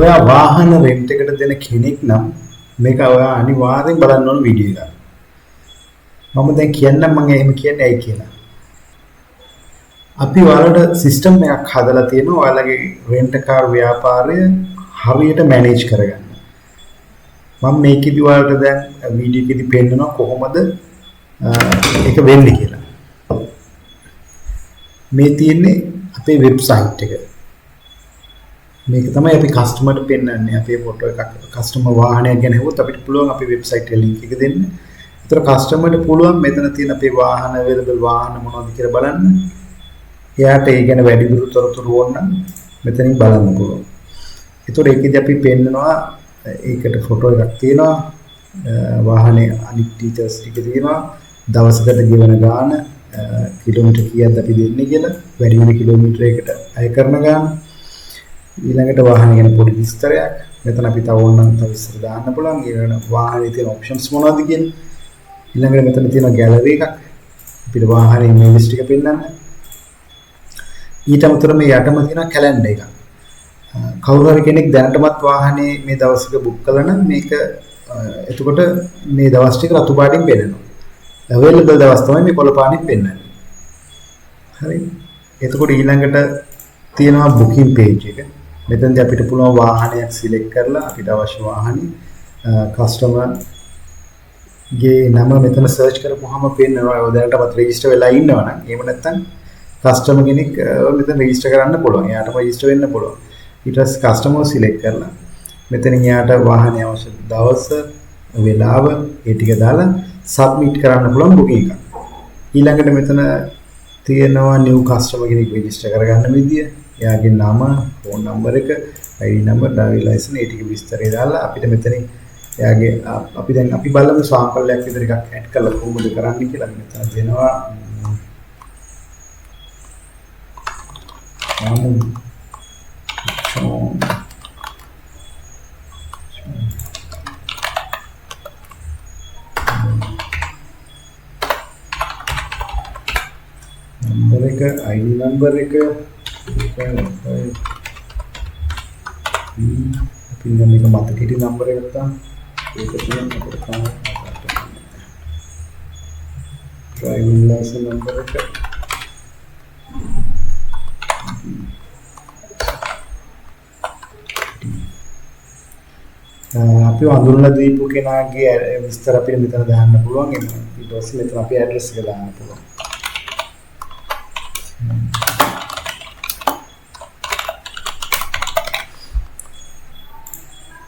ඔයා වාහන රෙන්ට් එකට දෙන කෙනෙක් නම් මේක ඔයා අනිවාර්යෙන් බලන්න ඕන වීඩියෝ එක. මම දැන් කියන්නම් මම එහෙම කියන්නේ ඇයි කියලා. අපි ඔයාලට සිස්ටම් එකක් හදලා තියෙනවා ඔයාලගේ රෙන්ට් කාර් ව්‍යාපාරය හරියට මැනේජ් කරගන්න. මම මේකෙදි ඔයාලට දැන් වීඩියෝ එකෙදි පෙන්නනවා කොහොමද ඒක වෙන්නේ කියලා. මේ තියෙන්නේ අපේ වෙබ්සයිට් එක. මේක තමයි අපි කස්ටමර්ට පෙන්නන්නේ. අපේ ෆොටෝ එකක් කස්ටමර් වාහනයක් ගැන හෙව්වොත් අපිට පුළුවන් අපේ වෙබ්සයිට් එකේ ලින්ක් එක දෙන්න. ඒතර කස්ටමර්ට පුළුවන් මෙතන තියෙන අපේ වාහන අවైలබල් වාහන මොනවද කියලා බලන්න. එයාට ඒ ගැන වැඩිදුර තොරතුරු ඕන නම් මෙතනින් බලන්න පුළුවන්. ඒතර ඒකෙදි අපි පෙන්නනවා ඒකට ෆොටෝ එකක් තියෙනවා. වාහනේ අනිත් ඩීටේල්ස් ටික තියෙනවා. දවසකට ගෙවන ගාන කිලෝමීටර් කීයක්ද අපි දෙන්නේ කියලා වැඩි වෙන කිලෝමීටරයකට අය කරන ගාන ඊළඟට වාහන ගැන පොඩි විස්තරයක් මෙතන අපි තව ඕනනම් තව විස්තර දාන්න පුළුවන් ඊළඟට වාහනේ තියෙන ඔප්ෂන්ස් මොනවද කියන්නේ ඊළඟට මෙතන තියෙන ගැලරි එකක් අපිට වාහනේ ඉමේජස් ටික පෙන්නන්න ඊට අමතරව මේ යටම තියෙන කැලෙන්ඩර් එකක් කවුරු හරි කෙනෙක් දැනටමත් වාහනේ මේ දවසක බුක් කළා නම් මේක එතකොට මේ දවස් ටික රතු පාටින් පෙන්නනවා අවైలබල් දවස් තමයි මේ කොළ පාටින් පෙන්නන්නේ හරි එතකොට ඊළඟට තියෙනවා බුකින් පේජ් එක මෙතනදී අපිට පුළුවන් වාහනයක් සිලෙක්ට් කරලා අපිට අවශ්‍ය වාහනේ කස්ටමර් ගේ නම මෙතන සර්ච් කරපුවාම පේනවා ඔය දැනටමත් රෙජිස්ටර් වෙලා ඉන්නවා නම් එහෙම නැත්නම් කස්ටමර් කෙනෙක් මෙතන රෙජිස්ටර් කරන්න පුළුවන් එයාටම රෙජිස්ටර් වෙන්න පුළුවන් ඊට පස්සේ කස්ටමර් සිලෙක්ට් කරලා මෙතනින් එයාට වාහනේ අවශ්‍ය දවස වෙලාව ඒ ටික දාලා සබ්මිට් කරන්න පුළුවන් බුකින් එක ඊළඟට මෙතන තියෙනවා නිව් කස්ටමර් කෙනෙක් රෙජිස්ටර් කරගන්න විදිය එයාගේ නම ෆෝන් නම්බර් එක ID නම්බර් ඩ්‍රයිවිං ලයිසන් ඒ ටික විස්තරය දාලා අපිට මෙතනින් එයාගේ අපි දැන් අපි බලමු සාම්පල් එකක් විතර එකක් ඇඩ් කරලා කොහොමද කරන්නේ කියලා මෙතන දෙනවා නම්බර එක ID නම්බර එක අපි නම් මේක මතකෙටි නම්බර එක තමයි ඒක තමයි අපිට තමයි ඩ්‍රයිවිං ලයිසන් නම්බර එක අපි අඳුරලා දීපු කෙනාගේ විස්තර අපිට මෙතන දාන්න පුළුවන් ඊට පස්සේ මෙතන අපි ඇඩ්‍රස් එක දාන්න පුළුවන්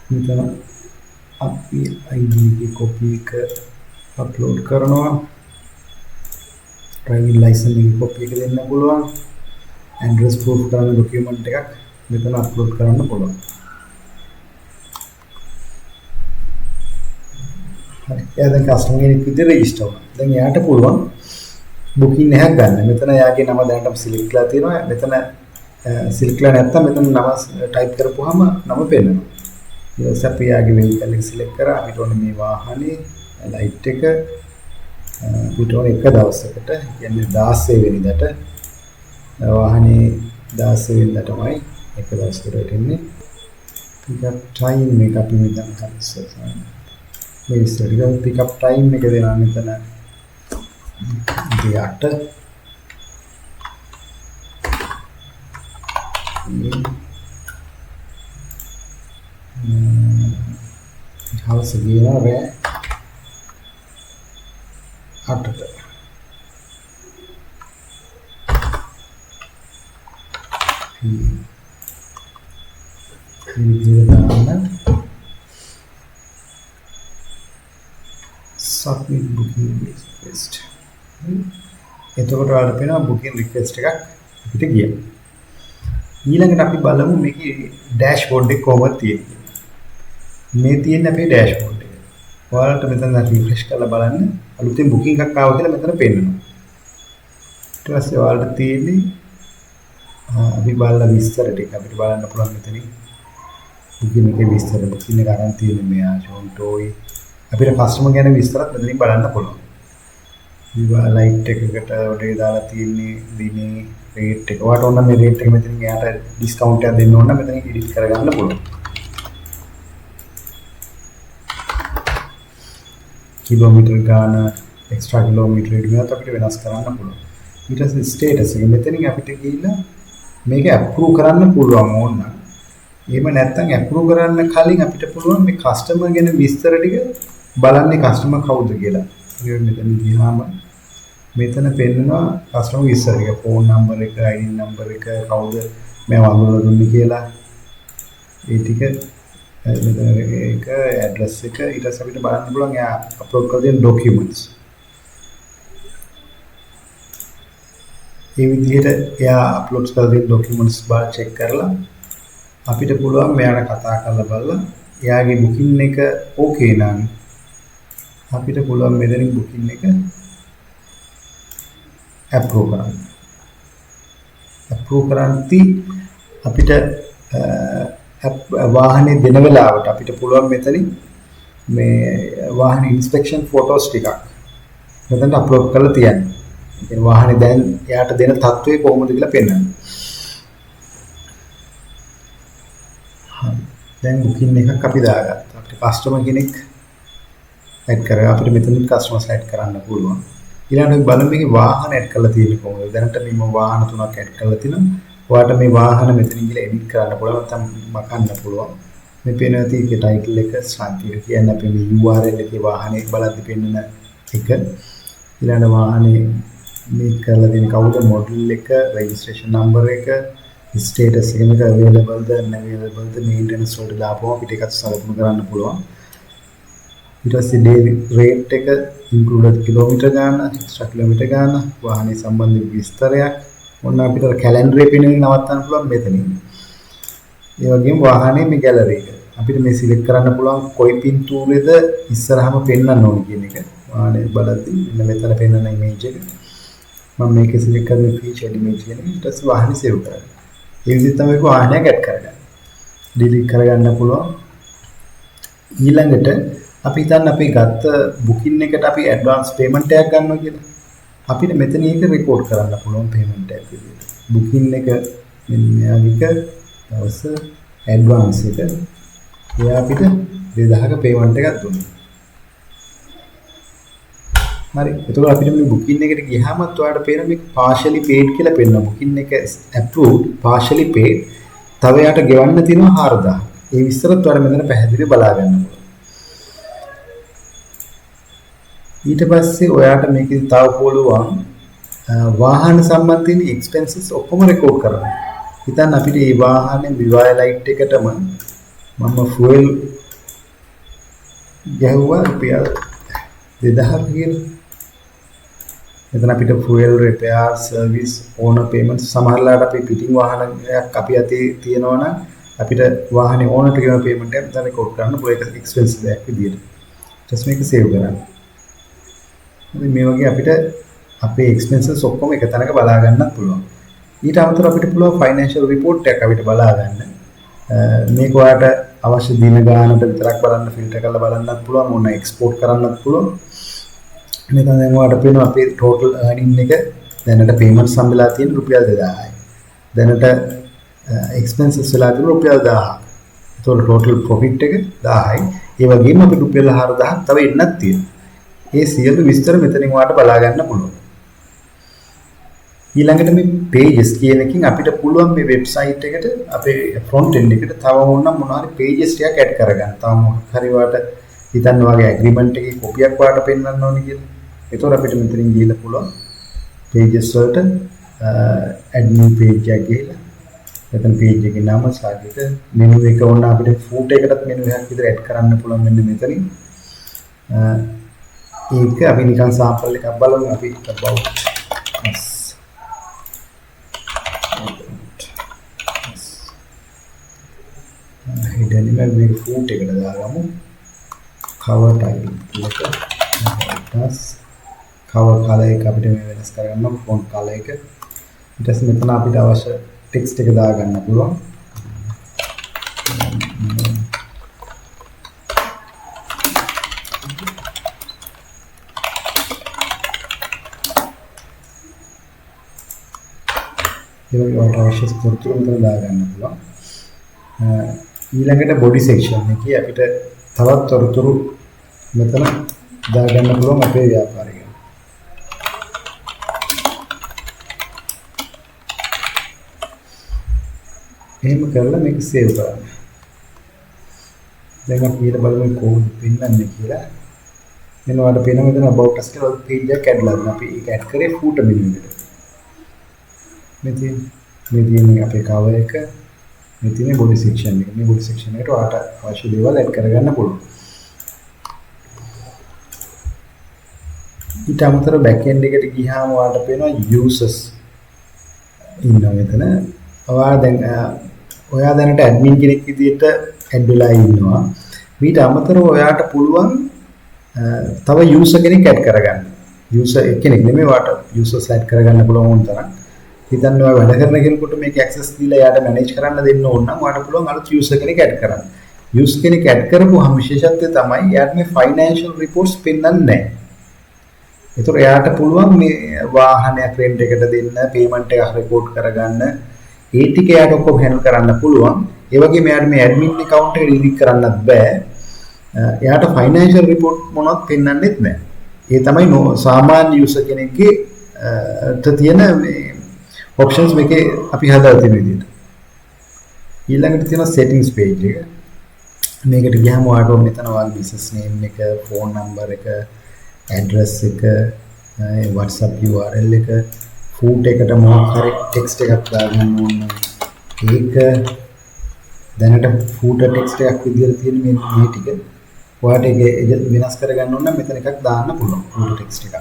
මෙතන අපි ID की कॉपी එක අප්ලෝඩ් කරනවා ඩ්‍රයිවිං ලයිසන් එකේ කෝපි එක දෙන්න පුළුවන් ඇඩ්‍රස් ප්‍රූෆ් කරන ડોකියුමන්ට් එකක් මෙතන අප්ලෝඩ් කරන්න පුළුවන් හරි එයා දැන් කස්ටමර් කෙනෙක් විදිහට රෙජිස්ටර් වුණා දැන් එයාට පුළුවන් බුකින් එකක් ගන්න මෙතන එයාගේ නම දැනටම සිලෙක්ට් කරලා තියෙනවා මෙතන සිලෙක්ට් කරලා නැත්නම් මෙතන නම ටයිප් කරපුවාම නම පෙන්නනවා ඊට පස්සේ අපි යාගේ වෙහිකල් එක සිලෙක්ට් කරා අපිට ඕනේ මේ වාහනේ ලයිට් එක අපිට ඕනේ එක දවසකට කියන්නේ 16 වෙනිදාට වාහනේ 16 වෙනිදා තමයි එක දවසකට එන්නේ පිකප් ටයිම් එක අපි මෙතන හරිස්සනවා මේ ඉස්සරහට පිකප් ටයිම් එක දෙනවා මෙතන 8 හවස ගියා රෑ 8ට submit booking request එතකොට ඔයාලට පේනවා booking request එකක් අපිට ගියා ඊළඟට අපි බලමු මේකේ ඩෑෂ්බෝඩ් එක කොහොමද තියෙන්නේ මේ තියෙන අපේ ඩෑෂ්බෝඩ් එක. ඔයාලට මෙතන රිෆ්‍රෙෂ් කරලා බලන්න අලුතෙන් බුකින් එකක් ආවා කියලා මෙතන පෙන්නනවා. ඊට පස්සේ ඔයාලට තියෙන්නේ අපි බලලා විස්තර ටික අපිට බලන්න පුළුවන් මෙතනින්. බුකින් එකේ විස්තර බුකින් එක අරන් තියෙන්නේ මෙයා ජොන්ටෝයි. අපිට කස්ටමර් ගැන විස්තරත් මෙතනින් බලන්න පුළුවන්. විවා ලයිට් එකකට ඔඩේ දාලා තියෙන්නේ දිනේ රේට් එක. ඔයාලට ඕන නම් මේ රේට් එක මෙතනින් එයාට ඩිස්කවුන්ට් එකක් දෙන්න ඕන නම් මෙතනින් එඩිට් කරගන්න පුළුවන්. කිලෝමීටර් ගාන එක්ස්ට්‍රා කිලෝමීටර් එකකට අපිට වෙනස් කරන්න පුළුවන්. ඊට පස්සේ ස්ටේටස් එක මෙතනින් අපිට ගිහිල්ලා මේක අප්‍රූව් කරන්න පුළුවන් ඕන නම්. එහෙම නැත්නම් අප්‍රූව් කරන්න කලින් අපිට පුළුවන් මේ කස්ටමර් ගැන විස්තර ටික බලන්නේ කස්ටමර් කවුද කියලා. ඒ මෙතන ගියාම මෙතන පෙන්නනවා කස්ටමර් විස්තර ටික, ෆෝන් නම්බර් එක, ID නම්බර් එක, කවුද මේ වගුල දුන්නේ කියලා. ඒ ටික මෙතන එක ඇඩ්‍රස් එක ඊට පස්සේ අපිට බලන්න පුළුවන් එයා අප්ලෝඩ් කරලා තියෙන ડોකියුමන්ට්ස්. මේ විදිහට එයා අප්ලෝඩ් කරලා තියෙන ડોකියුමන්ට්ස් බාර චෙක් කරලා අපිට පුළුවන් මෙයාට කතා කරලා බලලා එයාගේ බුකින් එක ඕකේ නම් අපිට පුළුවන් මෙතනින් බුකින් එක අප්‍රූව් කරන්න. අප්‍රූව් කරන්ති අපිට වාහනේ දෙන වෙලාවට අපිට පුළුවන් මෙතනින් මේ වාහනේ ඉන්ස්පෙක්ෂන් ෆොටෝස් ටිකක් මෙතනට අප්ලෝඩ් කරලා තියන්න. ඒ වාහනේ දැන් එයාට දෙන තත්ත්වය කොහොමද කියලා පෙන්වන්න. දැන් බුකින් එකක් අපි දාගත්තා. අපිට කස්ටමර් කෙනෙක් ඇඩ් කරලා අපිට මෙතනින් කස්ටමර්ස් ඇඩ් කරන්න පුළුවන්. ඊළඟට බලමු මේකේ වාහන ඇඩ් කරලා තියෙන්නේ කොහොමද? දැනට මේ වාහන තුනක් ඇඩ් කරලා තිනවා. ඔයාලට මේ වාහන මෙතනින් ගිහලා එඩිට් කරන්න පුළුවන් නැත්නම් මකන්න පුළුවන්. මේ පේනවා තියෙන්නේ ටයිටල් එක ස්වාතික කියන්නේ අපි මේ URL එකේ වාහනේ බලද්දි පෙන්නන එක. ඊළඟ වාහනේ මේ කරලා තියෙන කවුද මොඩල් එක, රෙජිස්ට්‍රේෂන් නම්බර් එක, ස්ටේටස් එක මේක අවైలබල්ද නැවైలබල්ද මේන්ටනන්ස් වලට දාපුවම අපිට එකත් සලකුණු කරන්න පුළුවන්. ඊට පස්සේ ඩේලි රේට් එක, ඉන්ක්ලූඩඩ් කිලෝමීටර් ගාන, එක්ස්ට්‍රා කිලෝමීටර් ගාන, වාහනේ සම්බන්ධ විස්තරයක් ඔන්න අපිට කැලෙන්ඩරේ පෙන්වන්න නවත්තන්න පුළුවන් මෙතනින්. ඒ වගේම වාහනේ මේ ගැලරි එක. අපිට මේ සිලෙක්ට් කරන්න පුළුවන් කොයි පින්තූරේද ඉස්සරහම පෙන්වන්න ඕන කියන එක. වාහනේ බලද්දි මෙන්න මෙතන පෙන්වන ඉමේජ් එක. මම මේක සිලෙක්ට් කරගෙන ෆීචර් ඉමේජ් එක ඊට පස්සේ වාහනේ සේව් කරගන්න. ඒ විදිහට තමයි වාහනයක් ඇඩ් කරගන්න. ඩිලීට් කරගන්න පුළුවන්. ඊළඟට අපි හිතන්න අපි ගත්ත බුකින් එකට අපි ඇඩ්වාන්ස් පේමන්ට් එකක් ගන්නවා කියලා. අපිට මෙතන ඒක රෙකෝඩ් කරන්න පුළුවන් පේමන්ට් එකක් විදිහට. බුකින් එක මෙන්න මෙයාගේ දවස ඇඩ්වාන්ස් එක. එයා අපිට 2000ක පේමන්ට් එකක් දුන්නා. හරි. එතකොට අපිට මේ බුකින් එකට ගියාමත් ඔයාලට පේන මේක partially paid කියලා පෙන්නනවා. බුකින් එක approved partially paid. තව යාට ගෙවන්න තියෙනවා 4000. ඒ විස්තරත් ඔයාලා මෙතන පැහැදිලිව බලා ගන්න පුළුවන්. ඊට පස්සේ ඔයාට මේකේ තව පුළුවන් වාහන සම්බන්ධයෙන් එක්ස්පෙන්සස් ඔක්කොම රෙකෝඩ් කරන්න. හිතන්න අපිට මේ වාහනේ විවාය ලයිට් එකටම මම ෆුවල් ගැහුවා රුපියල් 2000 කියලා. එතන අපිට ෆුවල් රිපෙයාර් සර්විස් ඕනර් පේමන්ට් සමහරලාට අපි පිටින් වාහනයක් අපි අතේ තියෙනවා නම් අපිට වාහනේ ඕනර්ට ගෙවන පේමන්ට් එක දැන් රෙකෝඩ් කරන්න පුළුවන්. ඒක එක්ස්පෙන්ස් එකක් විදියට. ඊට මේක සේව් කරන්න. මේ වගේ අපිට අපේ එක්ස්පෙන්සස් ඔක්කොම එක තැනක බලා ගන්නත් පුළුවන්. ඊට අමතරව අපිට පුළුවන් ෆයිනෑන්ෂල් රිපෝට් එකක් අපිට බලා ගන්න. මේක ඔයාලට අවශ්‍ය දින ගානට විතරක් බලන්න ෆිල්ටර් කරලා බලන්නත් පුළුවන්. ඕන එක්ස්පෝර්ට් කරන්නත් පුළුවන්. මෙතන දැන් ඔයාලට පේනවා අපේ ටෝටල් earning එක දැනට පේමන්ට්ස් හම්බෙලා තියෙන රුපියල් 2000යි. දැනට එක්ස්පෙන්සස් වෙලා තියෙන රුපියල් 1000ක්. ඒතකොට ටෝටල් ප්‍රොෆිට් එක 1000යි. ඒ වගේම අපිට රුපියල් 4000ක් තව එන්නත් තියෙනවා. ඒ සියලු විස්තර මෙතනින් ඔයාලට බලා ගන්න පුළුවන්. ඊළඟට මේ pages කියන එකකින් අපිට පුළුවන් මේ වෙබ්සයිට් එකට අපේ front end එකට තව ඕනනම් මොනවාරි pages ටිකක් add කරගන්න. තව මොකක් හරි ඔයාලට හිතන්න වගේ agreement එකේ කොපියක් ඔයාලට පෙන්වන්න ඕනේ කියලා. ඒතකොට අපිට මෙතනින් ගිහලා පුළුවන් pages වලට add new page එකක් ගිහලා මෙතන page එකේ නම සාගිත menu එක ඕන අපිට footer එකටත් menu එකක් විතර add කරන්න පුළුවන් මෙන්න මෙතනින්. ඒක අපි නිකන් සාම්පල් එකක් බලමු අපි about us hidden image මේක ෆූට් එකට දාගමු cover title එක us cover color එක අපිට මේ වෙනස් කරගන්න font color එක ඊට පස්සේ මෙතන අපිට අවශ්‍ය text එක දාගන්න පුළුවන් ඒවට අවශ්‍ය තොරතුරු මෙතන දාගන්න පුළුවන්. ඊළඟට body section එකේ අපිට තවත් තොරතුරු මෙතන දාගන්න පුළුවන් අපේ ව්‍යාපාරය ගැන. එහෙම කරලා මේක සේව් කරන්න. දැන් අපි ඊට බලමු කොහොමද පෙන්වන්නේ කියලා. මෙන්න ඔයාලට පේනවා මෙතන about us කියලා page එකක් ඇඩ් කරලා අපි ඒක ඇඩ් කරේ footer menu එකට. මේ තියෙන්නේ අපේ cover එක. මේ තියෙන්නේ body section එක. මේ body section එකට ඔයාලට අවශ්‍ය දේවල් ඇඩ් කරගන්න පුළුවන්. ඊට අමතරව back end එකට ගියාම ඔයාලට පේනවා users ඉන්නවා මෙතන. ඔයා දැනට admin කෙනෙක් විදිහට ඇඩ් වෙලා ඉන්නවා. ඊට අමතරව ඔයාට පුළුවන් තව user කෙනෙක් ඇඩ් කරගන්න. user කෙනෙක් නෙමෙයි ඔයාට users ඇඩ් කරගන්න පුළුවන් වුණ තරම්. හිතන්න ඔයා වැඩ කරන කෙනෙකුට මේක access දීලා එයාට manage කරන්න දෙන්න ඕන නම් ඔයාට පුළුවන් අලුත් user කෙනෙක් ඇඩ් කරන්න. user කෙනෙක් ඇඩ් කරපුවාම විශේෂත්වය තමයි එයාට මේ financial reports පෙන්වන්නේ නැහැ. ඒතර එයාට පුළුවන් මේ වාහනයක් rent එකට දෙන්න, payment එකක් report කරගන්න, ඒ ටික එයාට ඔක්කොම handle කරන්න පුළුවන්. ඒ වගේම එයාට මේ admin account එක delete කරන්නත් බෑ. එයාට financial report මොනවත් පෙන්වන්නෙත් නැහැ. ඒ තමයි සාමාන්‍ය user කෙනෙක්ගේ තියෙන මේ options මේකේ අපි හදාලා තියෙන විදිහට. ඊළඟට තියෙනවා settings page එක. මේකට ගියාම ඔයාලට මෙතන ඔයාගේ business name එක, phone number එක, address එක, WhatsApp URL එක, food එකට මොකක් හරි text එකක් දාගන්න ඕන. ඒක දැනට footer text එකක් විදිහට තියෙන මේ ටික ඔයාලට ඒක වෙනස් කරගන්න ඕන නම් මෙතන එකක් දාන්න පුළුවන් footer text එකක්.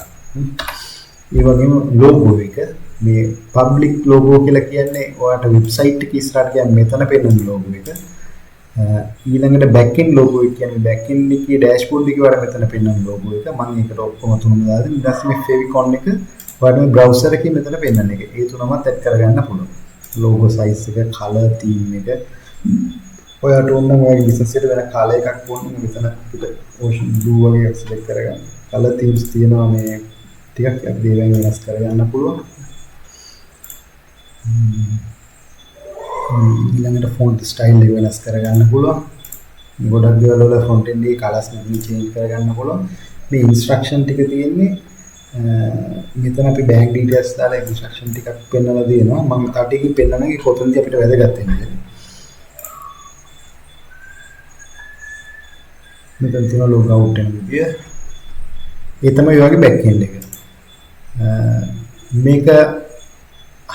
ඒ වගේම logo එක මේ public logo කියලා කියන්නේ ඔයාලට website එක ඉස්සරහට ගියාම මෙතන පෙන්නන logo එක. ඊළඟට back end logo එක කියන්නේ back end එකේ dashboard එකේ වල මෙතන පෙන්නන logo එක. මම ඒකට ඔක්කොම තුනම දාලා ඊට පස්සේ මේ favicon එක ඔයාලට මේ browser එකේ මෙතන පෙන්නන එක. ඒ තුනමත් add කරගන්න පුළුවන්. logo size එක, color theme එක. ඔයාලට ඕන නම් ඔයාගේ business එකට වෙන color එකක් ඕන නම් මෙතන අපිට ocean blue වගේ එකක් select කරගන්න. color themes තියෙනවා මේ ටිකක් අපි ඒවෙන් වෙනස් කරගන්න පුළුවන්. ඊළඟට font style එක වෙනස් කරගන්න පුළුවන්. ගොඩක් දේවල් වල front end එකේ colors නෙමෙයි change කරගන්න පුළුවන්. මේ instruction ටික තියෙන්නේ මෙතන අපි bank details දාලා instruction ටිකක් පෙන්නලා දෙනවා. මම තව ටිකකින් පෙන්නනගේ කොතනදී අපිට වැදගත් වෙන්නේ. මෙතන තියෙන log out වෙන විදිය. ඒ තමයි ඔයගේ back end එක. මේක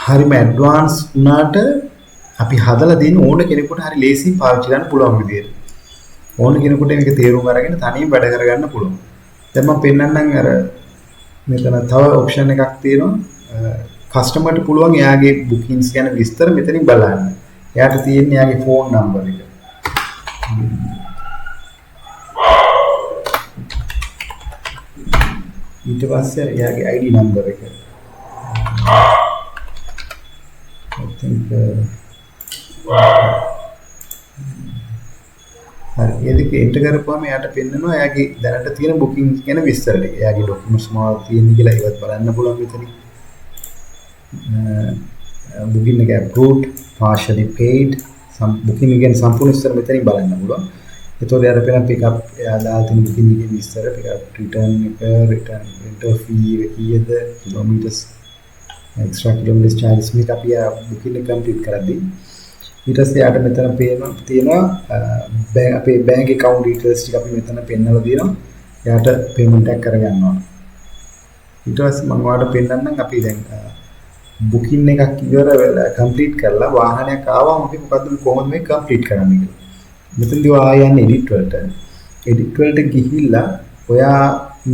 හරිම ඇඩ්වාන්ස් වුණාට අපි හදලා දෙන ඕන කෙනෙකුට හරි ලේසි පාවිච්චි කරන්න පුළුවන් විදියට. ඕන කෙනෙකුට මේක තේරුම් අරගෙන තනියම වැඩ කරගන්න පුළුවන්. දැන් මම පෙන්නන්නම් අර මෙතන තව ඔප්ෂන් එකක් තියෙනවා. කස්ටමර්ට පුළුවන් එයාගේ bookings ගැන විස්තර මෙතනින් බලන්න. එයාට තියෙන්නේ එයාගේ phone number එක. ඊට පස්සේ එයාගේ ID number එක. I think හරි ඒ දෙක එන්ටර් කරපුවාම එයාට පෙන්නනවා එයාගේ දැනට තියෙන bookings ගැන විස්තර ටික. එයාගේ documents මොනවද තියෙන්නේ කියලා ඒවත් බලන්න පුළුවන් මෙතනින්. booking එක approved, partially paid, booking එකෙන් සම්පූර්ණ විස්තර මෙතනින් බලන්න පුළුවන්. ඒතකොට එයාට පෙන්නන pick up එයා දාලා තියෙන booking එකේ විස්තර, pick up return එක, return rental fee එක කීයද, kilometers, extra kilometers charges මේක අපි booking එක complete කරද්දී ඊට පස්සේ යාට මෙතන තියෙනවා අපේ bank account details ටික අපි මෙතන පෙන්නලා දෙනවා. එයාට payment එකක් කරගන්නවා. ඊට පස්සේ මම ඔයාලට පෙන්නන්නම් අපි දැන් booking එකක් ඉවර වෙලා complete කරලා වාහනයක් ආවම අපි මොකද්ද කොහොමද මේක complete කරන්නේ කියලා. මෙතනදී ඔයා යන්නේ edit වලට. edit වලට ගිහිල්ලා ඔයා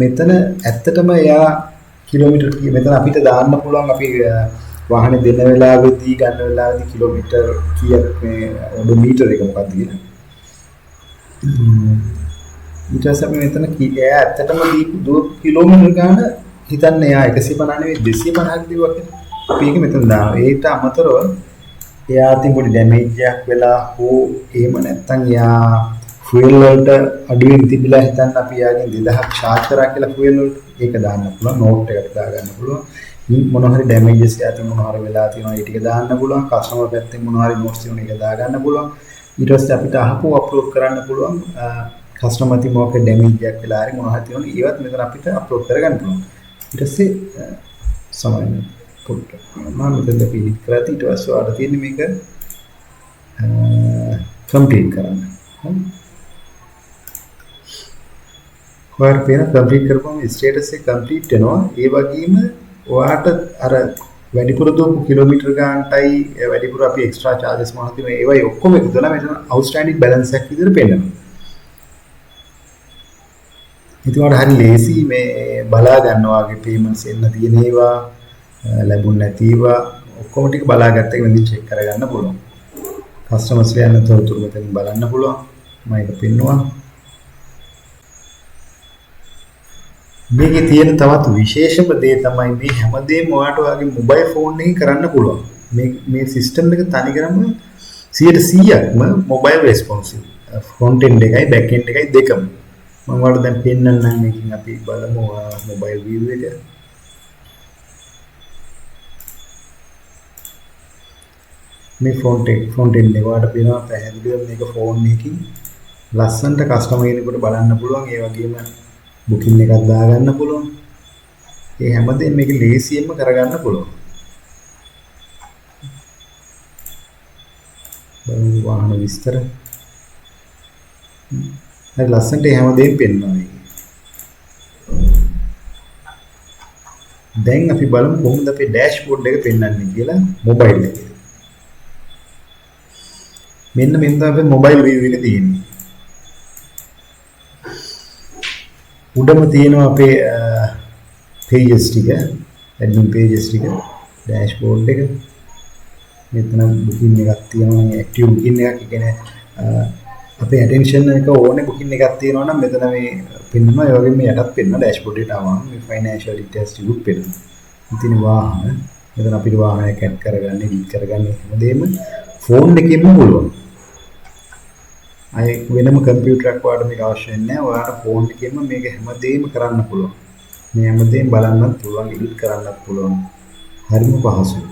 මෙතන ඇත්තටම එයා කිලෝමීටර් මෙතන අපිට දාන්න පුළුවන් අපි වාහනේ දෙන වෙලාවෙදී ගන්න වෙලාවෙදී කිලෝමීටර් කීයක් මේ ඔඩෝමීටර් එක මොකක්ද කියලා. ඊට පස්සේ අපි මෙතන එයා ඇත්තටම දීපු කිලෝමීටර් ගන්න හිතන්නේ එයා 150 නෙවෙයි 250ක් දීවා කියලා. අපි ඒක මෙතන දානවා. ඒකට අමතරව එයා අතින් පොඩි ඩැමේජ් එකක් වෙලා හෝ එහෙම නැත්නම් එයා ෆුවල් වලට අඩුවෙන් තිබිලා හිතන්න අපි එයාගෙන් 2000ක් charge කරා කියලා ෆුවල් වලට ඒක දාන්න පුළුවන්. නෝට් එකකට දාගන්න පුළුවන්. මොන හරි ඩැමේජස් යති මොන හරි වෙලා තියෙනවා ඒ ටික දාන්න පුළුවන්. කස්ටමර් පැත්තෙන් මොන හරි නෝට්ස් තියෙනවා ඒක දාගන්න පුළුවන්. ඊට පස්සේ අපිට අහපුව අප්ලෝඩ් කරන්න පුළුවන් කස්ටමර් ති මොකක් ඩැමේජ් එකක් වෙලා හරි මොනවා හරි තියෙනවා ඒවත් මෙතන අපිට අප්ලෝඩ් කරගන්න පුළුවන්. ඊට පස්සේ සමහරවිට පොඩ්ඩක් මම මෙතන පිළිත් කරලා ඊට පස්සේ ඔයාලට තියෙන්නේ මේක කම්ප්ලීට් කරන්න. ඔයාලට පේන කම්ප්ලීට් කරපුවම ස්ටේටස් එක කම්ප්ලීට් වෙනවා. ඒ වගේම ඔයාලට අර වැඩිපුර දුවපු කිලෝමීටර් ගානටයි වැඩිපුර අපි එක්ස්ට්‍රා චාර්ජස් මොනවද තියෙනවා ඒවයි ඔක්කොම එකතු කරලා මෙතන අවුට්ස්ටෑන්ඩින් බැලන්ස් එකක් විදිහට පෙන්නනවා. ඉතින් ඔයාලට හරි ලේසි මේ බලා ගන්නවා වගේ පේමන්ට්ස් එන්න තියෙන ඒවා ලැබුණ නැති ඒවා ඔක්කොම ටික බලාගත්ත එක මෙතන චෙක් කරගන්න පුළුවන්. කස්ටමර්ස් ලා යන තොරතුරු මෙතනින් බලන්න පුළුවන්. මම ඒක පෙන්නුවා. මේකේ තියෙන තවත් විශේෂම දේ තමයි මේ හැමදේම ඔයාලට ඔයාගේ මොබයිල් ෆෝන් එකකින් කරන්න පුළුවන්. මේ සිස්ටම් එක තනිකරම 100%ක්ම මොබයිල් රෙස්පොන්සිව්. ෆ්‍රන්ට් එන්ඩ් එකයි බෑක් එන්ඩ් එකයි දෙකම. මම ඔයාලට දැන් පෙන්නන්නම් මේකෙන් අපි බලමු මොබයිල් view එක. මේ ෆ්‍රන්ට් එන්ඩ් එක ඔයාලට පේනවා පැහැදිලිව මේක ෆෝන් එකකින් ලස්සනට කස්ටමර් කෙනෙකුට බලන්න පුළුවන්. ඒ වගේම බුකින් එකක් දාගන්න පුළුවන්. ඒ හැමදේම මේක ලේසියෙන්ම කරගන්න පුළුවන්. බලමු වාහන විස්තර. හරි ලස්සනට හැමදේම පෙන්වනවා මේක. දැන් අපි බලමු කොහොමද අපේ ඩෑෂ්බෝඩ් එක පෙන්වන්නේ කියලා මොබයිල් එකේ. මෙන්න මෙන්න තමයි මොබයිල් view එක තියෙන්නේ. උඩම තියෙනවා අපේ pages ටික admin pages ටික dashboard එක මෙතන booking එකක් තියෙනවා active booking එකක් කියන්නේ අපේ attention එක ඕනේ booking එකක් තියෙනවා නම් මෙතන මේ පෙන්වනවා ඒ වගේම මේ යටත් පෙන්වනවා dashboard එකට ආවම මේ financial details ටික පෙන්වනවා. ඉතින් වාහන මෙතන අපිට වාහනයක් add කරගන්න edit කරගන්න හැමදේම phone එකකින්ම පුළුවන්. අය වෙනම කම්පියුටරයක් වඩා මේක අවශ්‍ය නැහැ. ඔයාලට ෆෝන් එකෙන්ම මේක හැමදේම කරන්න පුළුවන්. මේ හැමදේම බලන්නත් පුළුවන්, එඩිට් කරන්නත් පුළුවන්. හරිම පහසුයි.